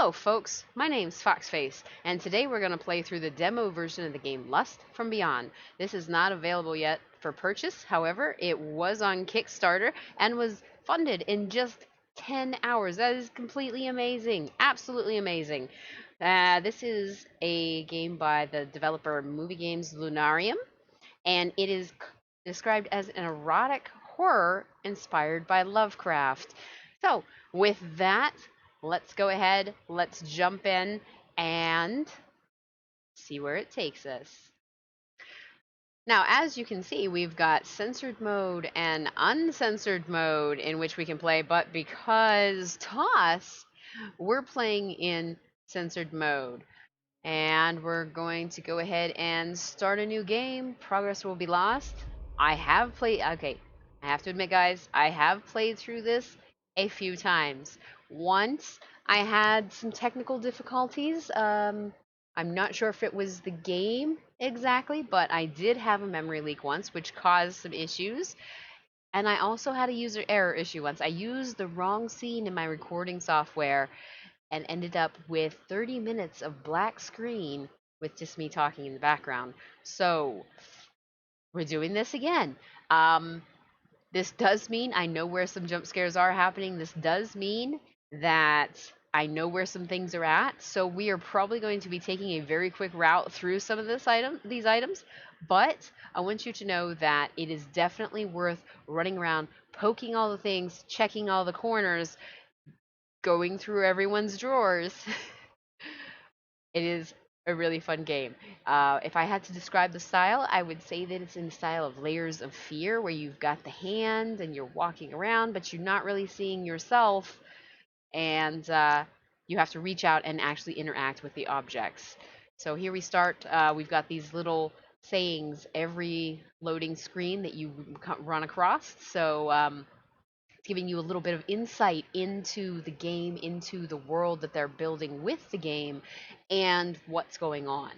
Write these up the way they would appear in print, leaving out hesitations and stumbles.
Hello folks, my name's Foxface, and today we're going to play through the demo version of the game Lust from Beyond. This is not available yet for purchase, however, it was on Kickstarter and was funded in just 10 hours. That is completely amazing, absolutely amazing. This is a game by the developer Movie Games Lunarium, and it is described as an erotic horror inspired by Lovecraft. So, with that, let's go ahead, let's jump in and see where it takes us. Now, as you can see, we've got censored mode and uncensored mode in which we can play, but because toss, we're playing in censored mode. And we're going to go ahead and start a new game. Progress will be lost. I have played, okay, I have to admit, guys, I have played through this a few times. Once, I had some technical difficulties. I'm not sure if it was the game exactly, but I did have a memory leak once, which caused some issues. And I also had a user error issue once. I used the wrong scene in my recording software and ended up with 30 minutes of black screen with just me talking in the background. So we're doing this again. This does mean I know where some jump scares are happening. This does mean that I know where some things are at. So we are probably going to be taking a very quick route through some of these items, but I want you to know that it is definitely worth running around, poking all the things, checking all the corners, going through everyone's drawers. It is a really fun game. If I had to describe the style, I would say that it's in the style of Layers of Fear, where you've got the hand and you're walking around, but you're not really seeing yourself, and you have to reach out and actually interact with the objects. So here we start. We've got these little sayings every loading screen that you run across. So giving you a little bit of insight into the game, into the world that they're building with the game, and what's going on.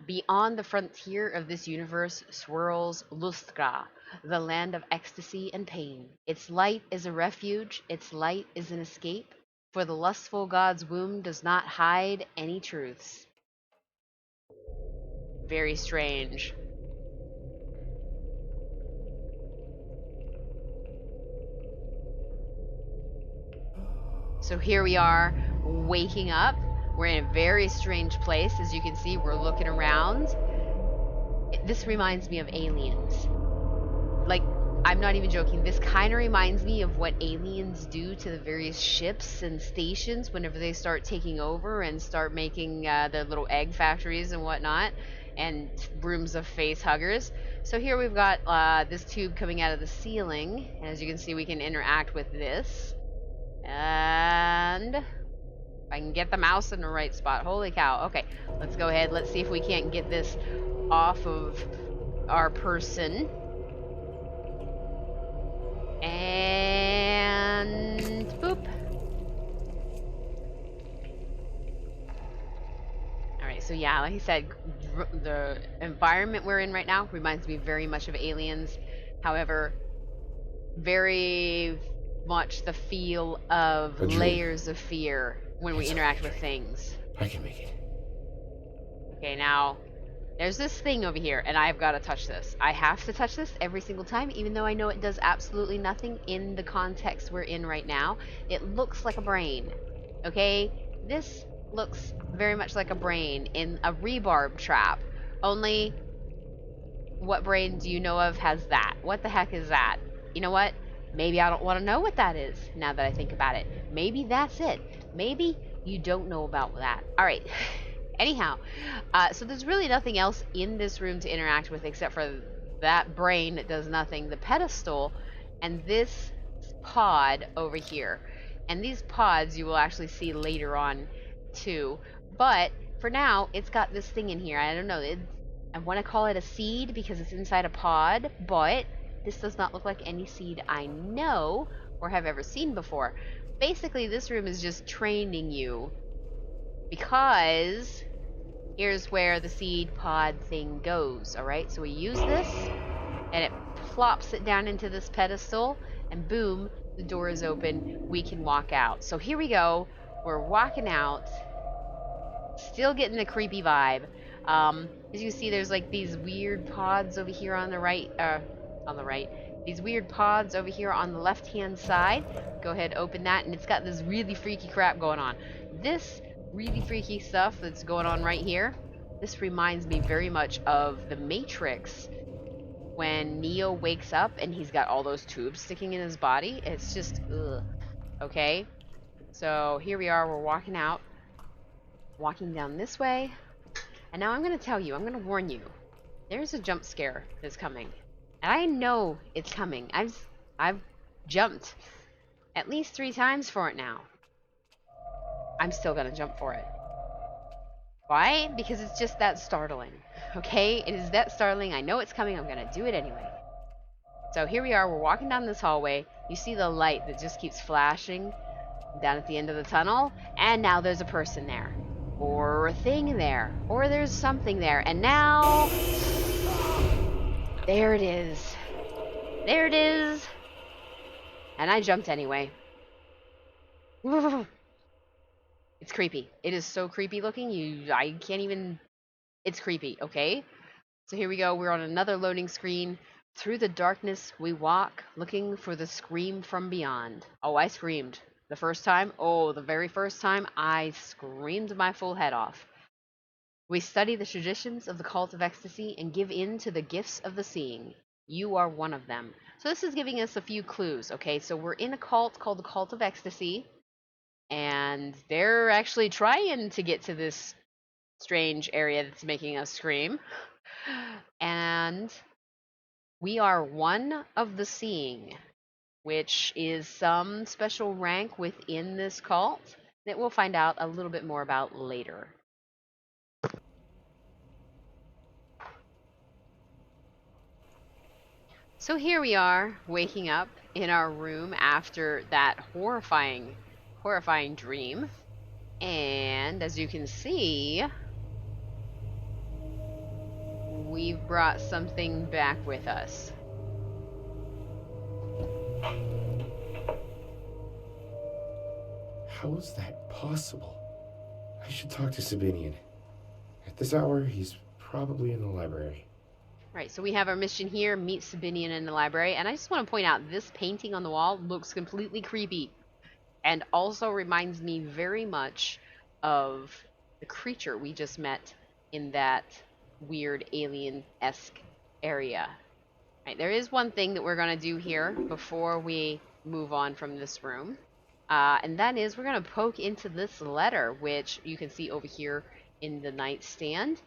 Beyond the frontier of this universe swirls Lustra, the land of ecstasy and pain. Its light is a refuge, its light is an escape, for the lustful god's womb does not hide any truths. Very strange. So here we are, waking up. We're in a very strange place. As you can see, we're looking around. This reminds me of Aliens. Like, I'm not even joking. This kind of reminds me of what aliens do to the various ships and stations whenever they start taking over and start making their little egg factories and whatnot, and rooms of face huggers. So here we've got this tube coming out of the ceiling. And as you can see, we can interact with this. And if I can get the mouse in the right spot. Holy cow. Okay, let's go ahead. Let's see if we can't get this off of our person. And boop. Alright, so yeah, like I said, the environment we're in right now reminds me very much of Aliens. However, very much the feel of Layers of Fear when we interact with things. I can make it. Okay, now there's this thing over here, and I've got to touch this. I have to touch this every single time, even though I know it does absolutely nothing in the context we're in right now. It looks like a brain. Okay, this looks very much like a brain in a rebarb trap. Only, what brain do you know of has that? What the heck is that? You know what? Maybe I don't want to know what that is, now that I think about it. Maybe that's it. Maybe you don't know about that. Alright, anyhow, so there's really nothing else in this room to interact with except for that brain that does nothing, the pedestal, and this pod over here. And these pods you will actually see later on too. But for now, it's got this thing in here. I don't know, I want to call it a seed because it's inside a pod, but this does not look like any seed I know or have ever seen before. Basically, this room is just training you, because here's where the seed pod thing goes, alright? So we use this, and it plops it down into this pedestal, and boom, the door is open. We can walk out. So here we go. we're walking out, still getting the creepy vibe. As you see, there's like these weird pods over here on the right, these weird pods over here on the left-hand side. Go ahead, open that, and it's got this really freaky crap going on. This really freaky stuff that's going on right here, this reminds me very much of the Matrix when Neo wakes up and he's got all those tubes sticking in his body. It's just, ugh. Okay, so here we are, we're walking down this way, and now I'm going to tell you, I'm going to warn you, there's a jump scare that's coming. And I know it's coming. I've jumped at least 3 times for it now. I'm still going to jump for it. Why? Because it's just that startling. Okay? It is that startling. I know it's coming. I'm going to do it anyway. So here we are. We're walking down this hallway. You see the light that just keeps flashing down at the end of the tunnel. And now there's a person there. Or a thing there. Or there's something there. And now... there it is. There it is. And I jumped anyway. It's creepy. It is so creepy looking. I can't even... It's creepy, okay? So here we go. We're on another loading screen. Through the darkness we walk, looking for the scream from beyond. Oh, I screamed. The first time? Oh, the very first time, I screamed my full head off. We study the traditions of the cult of ecstasy and give in to the gifts of the seeing. You are one of them. So this is giving us a few clues, okay? So we're in a cult called the Cult of Ecstasy, and they're actually trying to get to this strange area that's making us scream. And we are one of the seeing, which is some special rank within this cult that we'll find out a little bit more about later. So here we are, waking up in our room after that horrifying dream. And as you can see, we've brought something back with us. How is that possible? I should talk to Sabinian. At this hour, he's probably in the library. Right, so we have our mission here, meet Sabinian in the library, and I just want to point out, this painting on the wall looks completely creepy, and also reminds me very much of the creature we just met in that weird alien-esque area. Right, there is one thing that we're going to do here before we move on from this room, and that is we're going to poke into this letter, which you can see over here in the nightstand.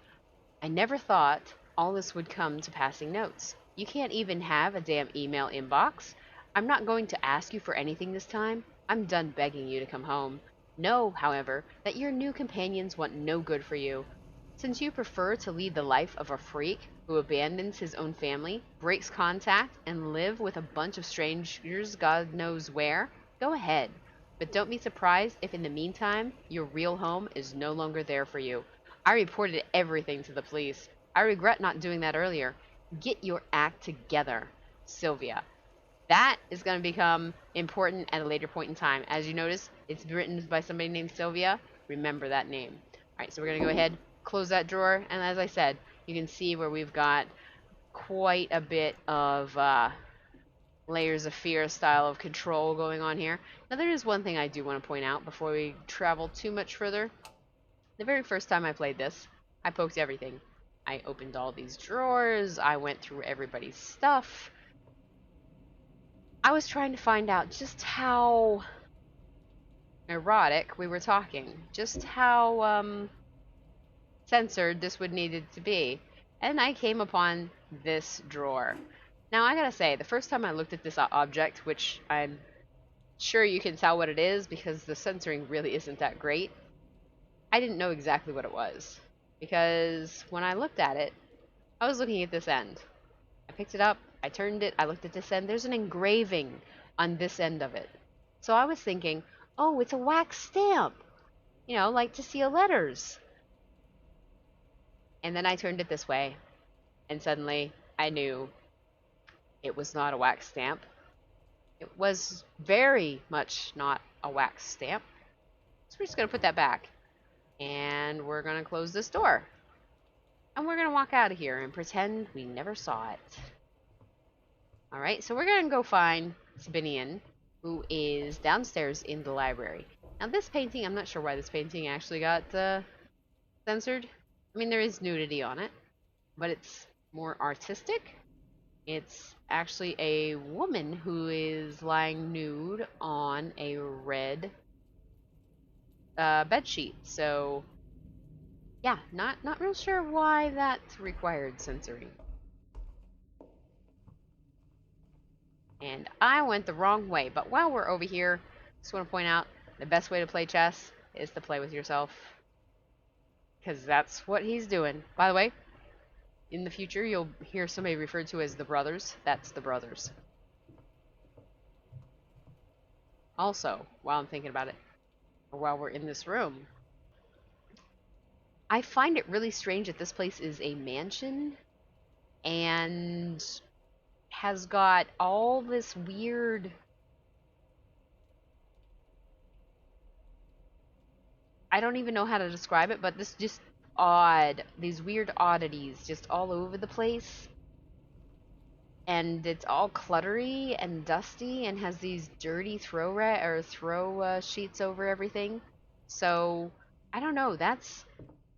I never thought all this would come to passing notes. You can't even have a damn email inbox. I'm not going to ask you for anything this time. I'm done begging you to come home. Know, however, that your new companions want no good for you. Since you prefer to lead the life of a freak who abandons his own family, breaks contact, and live with a bunch of strangers God knows where, go ahead. But don't be surprised if in the meantime, your real home is no longer there for you. I reported everything to the police. I regret not doing that earlier. Get your act together, Sylvia. That is going to become important at a later point in time. As you notice, it's written by somebody named Sylvia. Remember that name. Alright, so we're going to go ahead, close that drawer, and as I said, you can see where we've got quite a bit of layers of fear style of control going on here. Now there is one thing I do want to point out before we travel too much further. The very first time I played this, I poked everything. I opened all these drawers, I went through everybody's stuff. I was trying to find out just how erotic we were talking, just how censored this would needed to be. And I came upon this drawer. Now I gotta say, the first time I looked at this object, which I'm sure you can tell what it is because the censoring really isn't that great, I didn't know exactly what it was. Because when I looked at it, I was looking at this end. I picked it up, I turned it, I looked at this end. There's an engraving on this end of it. So I was thinking, oh, it's a wax stamp. You know, like to seal letters. And then I turned it this way, and suddenly I knew it was not a wax stamp. It was very much not a wax stamp. So we're just going to put that back. And we're going to close this door. And we're going to walk out of here and pretend we never saw it. Alright, so we're going to go find Sabinian, who is downstairs in the library. Now this painting, I'm not sure why this painting actually got censored. I mean, there is nudity on it, but it's more artistic. It's actually a woman who is lying nude on a red bedsheet. So, yeah, not real sure why that required censoring. And I went the wrong way. But while we're over here, just want to point out the best way to play chess is to play with yourself. Because that's what he's doing. By the way, in the future, you'll hear somebody referred to as the brothers. That's the brothers. Also, while I'm thinking about it, or while we're in this room, I find it really strange that this place is a mansion and has got all this weird, I don't even know how to describe it, but this just these weird oddities just all over the place. And it's all cluttery and dusty and has these dirty throw sheets over everything. So, I don't know, that's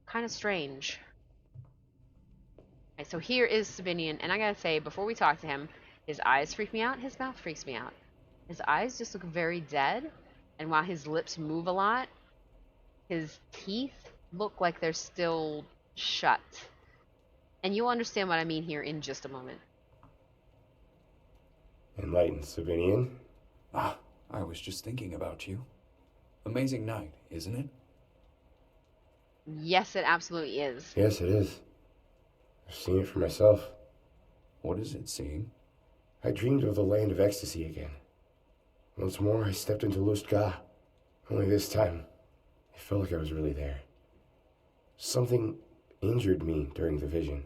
kind of strange. Okay, so here is Sabinian, and I gotta say, before we talk to him, his eyes freak me out, his mouth freaks me out. His eyes just look very dead, and while his lips move a lot, his teeth look like they're still shut. And you'll understand what I mean here in just a moment. Enlighten, Sabinian. Ah, I was just thinking about you. Amazing night, isn't it? Yes, it absolutely is. Yes, it is. I've seen it for myself. What is it seeing? I dreamed of the land of ecstasy again. Once more, I stepped into Lustga. Only this time, it felt like I was really there. Something injured me during the vision.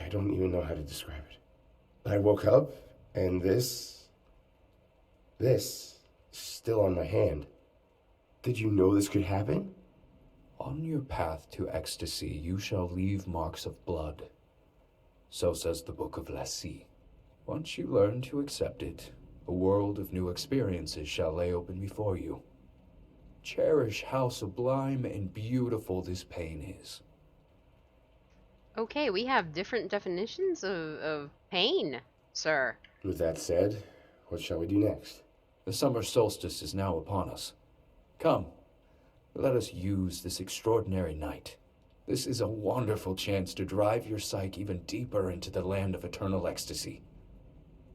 I don't even know how to describe it. I woke up, and this is still on my hand. Did you know this could happen? On your path to ecstasy, you shall leave marks of blood. So says the Book of Lassie. Once you learn to accept it, a world of new experiences shall lay open before you. Cherish how sublime and beautiful this pain is. Okay, we have different definitions of pain, sir. With that said, what shall we do next? The summer solstice is now upon us. Come, let us use this extraordinary night. This is a wonderful chance to drive your psyche even deeper into the land of eternal ecstasy.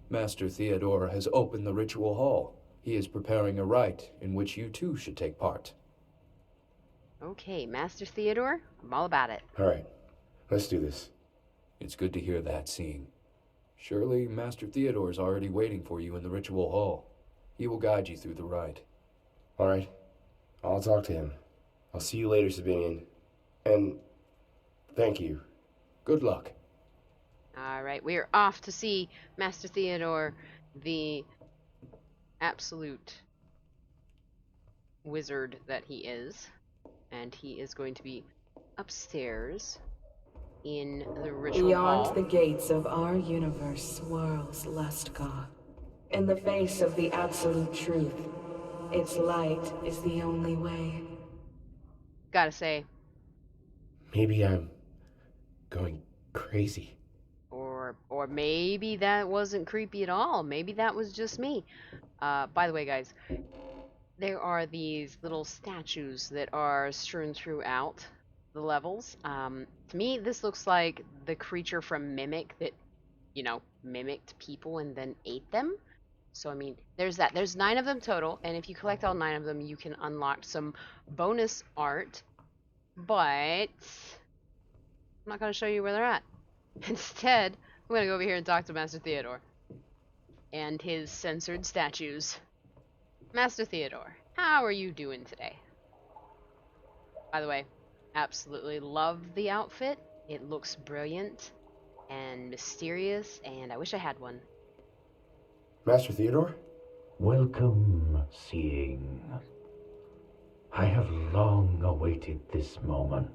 Master Theodore has opened the ritual hall. He is preparing a rite in which you too should take part. Okay, Master Theodore, I'm all about it. All right, let's do this. It's good to hear that, seeing. Surely Master Theodore's already waiting for you in the ritual hall. He will guide you through the rite. All right, I'll talk to him. I'll see you later, Sabinian. And thank you. Good luck. All right, we are off to see Master Theodore, the absolute wizard that he is. And he is going to be upstairs in the ritual hall. Beyond the gates of our universe swirls Lustgar. In the face of the absolute truth, its light is the only way. Gotta say, Maybe I'm going crazy. or maybe that wasn't creepy at all. Maybe that was just me. By the way, guys, there are these little statues that are strewn throughout the levels. To me, this looks like the creature from Mimic that, mimicked people and then ate them. So, I mean, there's that. There's 9 of them total, and if you collect all 9 of them, you can unlock some bonus art. But I'm not going to show you where they're at. Instead, I'm going to go over here and talk to Master Theodore and his censored statues. Master Theodore, how are you doing today? By the way, absolutely love the outfit. It looks brilliant and mysterious, and I wish I had one. Master Theodore? Welcome, Seeing. I have long awaited this moment.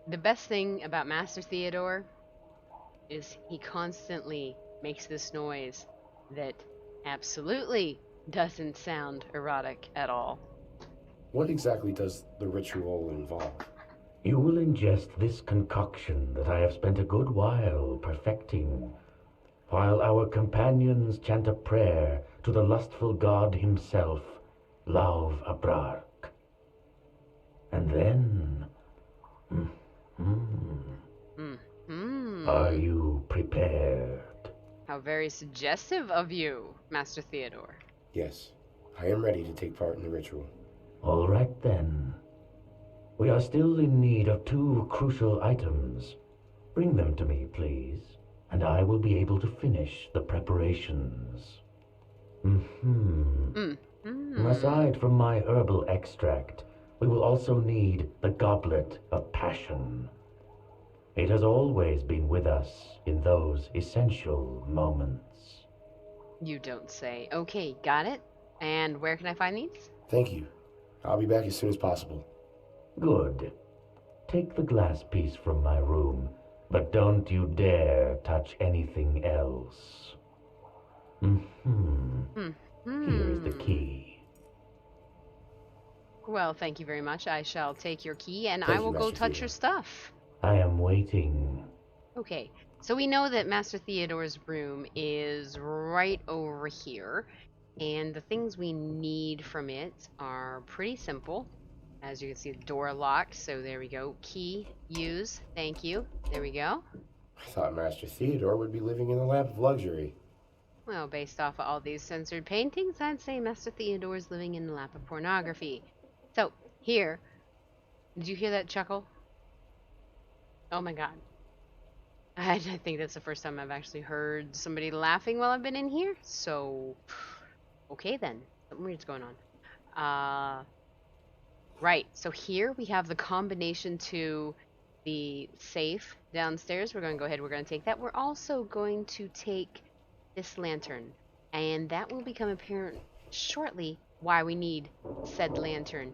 The best thing about Master Theodore is he constantly makes this noise that absolutely doesn't sound erotic at all. What exactly does the ritual involve? You will ingest this concoction that I have spent a good while perfecting, while our companions chant a prayer to the lustful god himself, Love Abrupt. And then... Are you prepared? How very suggestive of you, Master Theodore. Yes, I am ready to take part in the ritual. All right then. We are still in need of 2 crucial items. Bring them to me, please, and I will be able to finish the preparations. Aside from my herbal extract, we will also need the Goblet of Passion. It has always been with us in those essential moments. You don't say. Okay, got it. And where can I find these? Thank you. I'll be back as soon as possible. Good. Take the glass piece from my room, but don't you dare touch anything else. Here is the key. Well, thank you very much. I shall take your key and Thank I will you, go Master touch Theodore. your stuff. I am waiting. Okay, so we know that Master Theodore's room is right over here, and the things we need from it are pretty simple. As you can see, the door locked, so there we go. Key, use, thank you. There we go. I thought Master Theodore would be living in the lap of luxury. Well, based off of all these censored paintings, I'd say Master Theodore's living in the lap of pornography. So, here, did you hear that chuckle? Oh my god. I think that's the first time I've actually heard somebody laughing while I've been in here. So, okay then. Something weird's going on. Right. So here we have the combination to the safe downstairs. We're going to go ahead. We're going to take that. We're also going to take this lantern. And that will become apparent shortly why we need said lantern.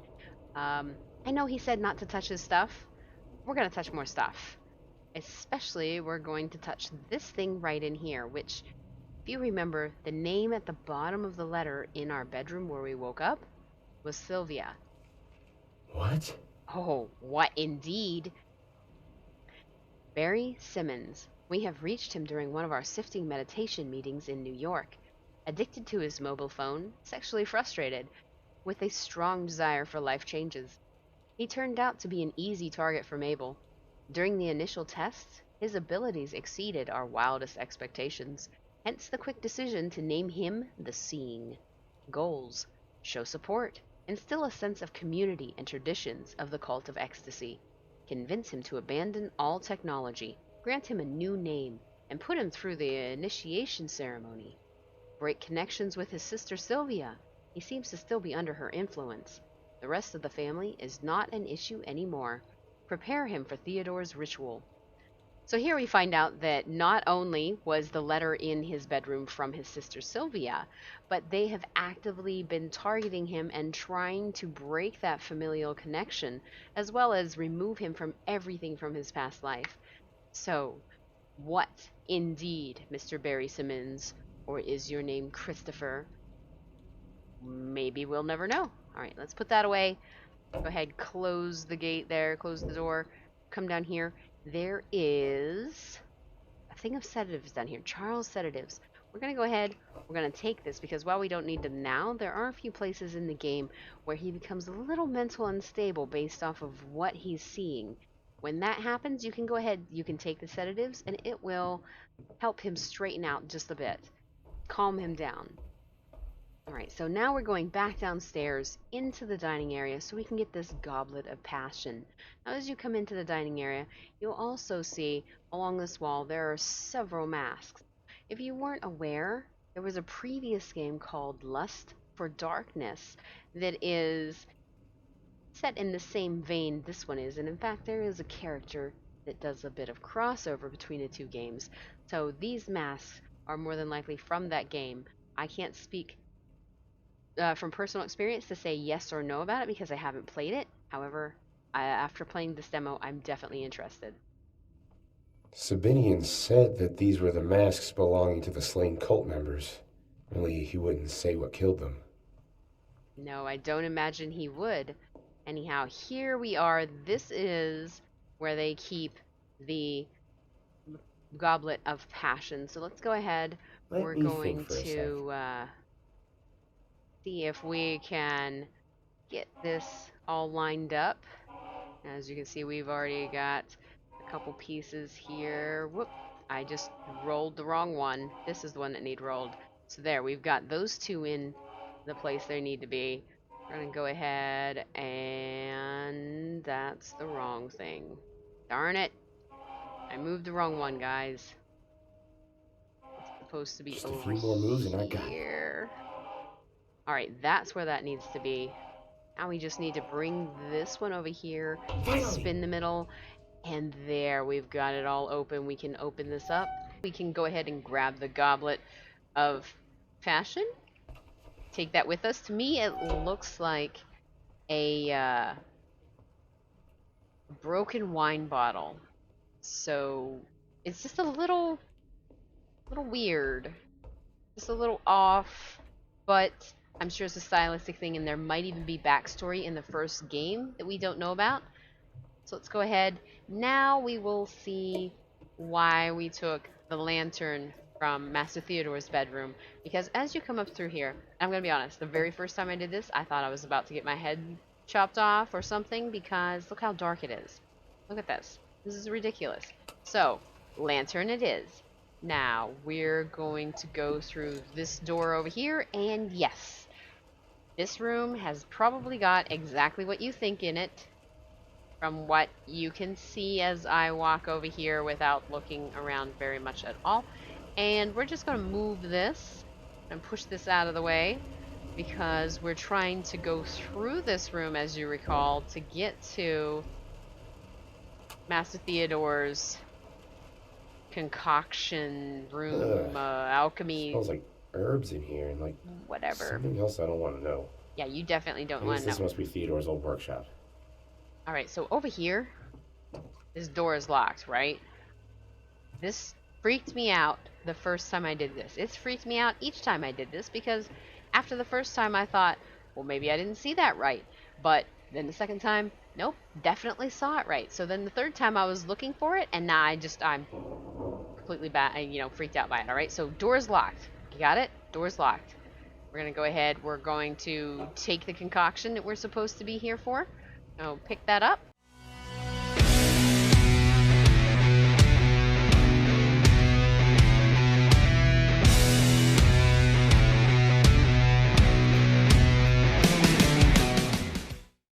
I know he said not to touch his stuff. We're going to touch more stuff. Especially, we're going to touch this thing right in here, which, if you remember, the name at the bottom of the letter in our bedroom where we woke up was Sylvia. What? Oh, what indeed? Barry Simmons. We have reached him during one of our sifting meditation meetings in New York. Addicted to his mobile phone, sexually frustrated, with a strong desire for life changes. He turned out to be an easy target for Mabel. During the initial tests, his abilities exceeded our wildest expectations, hence the quick decision to name him the Seeing. Goals: show support, instill a sense of community and traditions of the cult of ecstasy, convince him to abandon all technology, grant him a new name, and put him through the initiation ceremony. Break connections with his sister Sylvia. He seems to still be under her influence. The rest of the family is not an issue anymore. Prepare him for Theodore's ritual. So here we find out that not only was the letter in his bedroom from his sister Sylvia, but they have actively been targeting him and trying to break that familial connection, as well as remove him from everything from his past life. So, what indeed, Mr. Barry Simmons, or is your name Christopher? Maybe we'll never know. All right, let's put that away. Go ahead, close the gate there, close the door, come down here. There is a thing of sedatives down here, Charles sedatives. We're going to go ahead, we're going to take this because while we don't need them now, there are a few places in the game where he becomes a little mental unstable based off of what he's seeing. When that happens, you can go ahead, you can take the sedatives and it will help him straighten out just a bit, calm him down. Alright, so now we're going back downstairs into the dining area so we can get this Goblet of Passion. Now as you come into the dining area, you'll also see along this wall there are several masks. If you weren't aware, there was a previous game called Lust for Darkness that is set in the same vein this one is, and in fact there is a character that does a bit of crossover between the two games. So these masks are more than likely from that game. I can't speak from personal experience to say yes or no about it because I haven't played it. However, after playing this demo, I'm definitely interested. Sabinian said that these were the masks belonging to the slain cult members. Only he wouldn't say what killed them. No, I don't imagine he would. Anyhow, here we are. This is where they keep the Goblet of Passion. So let's go ahead. We're Let me think going for a sec. to see if we can get this all lined up. As you can see, we've already got a couple pieces here. Whoop, I just rolled the wrong one. This is the one that need rolled. So there, we've got those two in the place they need to be. We're gonna go ahead and that's the wrong thing. Darn it. I moved the wrong one, guys. It's supposed to be Just a over few more moves and I got it. here. Alright, that's where that needs to be. Now we just need to bring this one over here, spin the middle, and there, we've got it all open. We can open this up. We can go ahead and grab the Goblet of Passion. Take that with us. To me, it looks like a broken wine bottle. So it's just a little weird, just a little off, but I'm sure it's a stylistic thing, and there might even be backstory in the first game that we don't know about. So let's go ahead. Now we will see why we took the lantern from Master Theodore's bedroom. Because as you come up through here, I'm going to be honest, the very first time I did this, I thought I was about to get my head chopped off or something because look how dark it is. Look at this. This is ridiculous. So, lantern it is. Now, we're going to go through this door over here, and yes, this room has probably got exactly what you think in it. From what you can see as I walk over here without looking around very much at all. And we're just going to move this and push this out of the way because we're trying to go through this room, as you recall, to get to Master Theodore's concoction room, alchemy. Smells like herbs in here and like whatever. something else I don't want to know. Yeah, you definitely don't I want guess to this know. must be Theodore's old workshop. Alright, so over here, this door is locked, right? This freaked me out the first time I did this. It's freaked me out each time I did this because after the first time I thought, well, maybe I didn't see that right. But then the second time, nope, definitely saw it right. So then the third time I was looking for it, and now I'm completely freaked out by it. Alright, so door's locked. You got it? Door's locked. We're going to go ahead. We're going to take the concoction that we're supposed to be here for. I'll pick that up.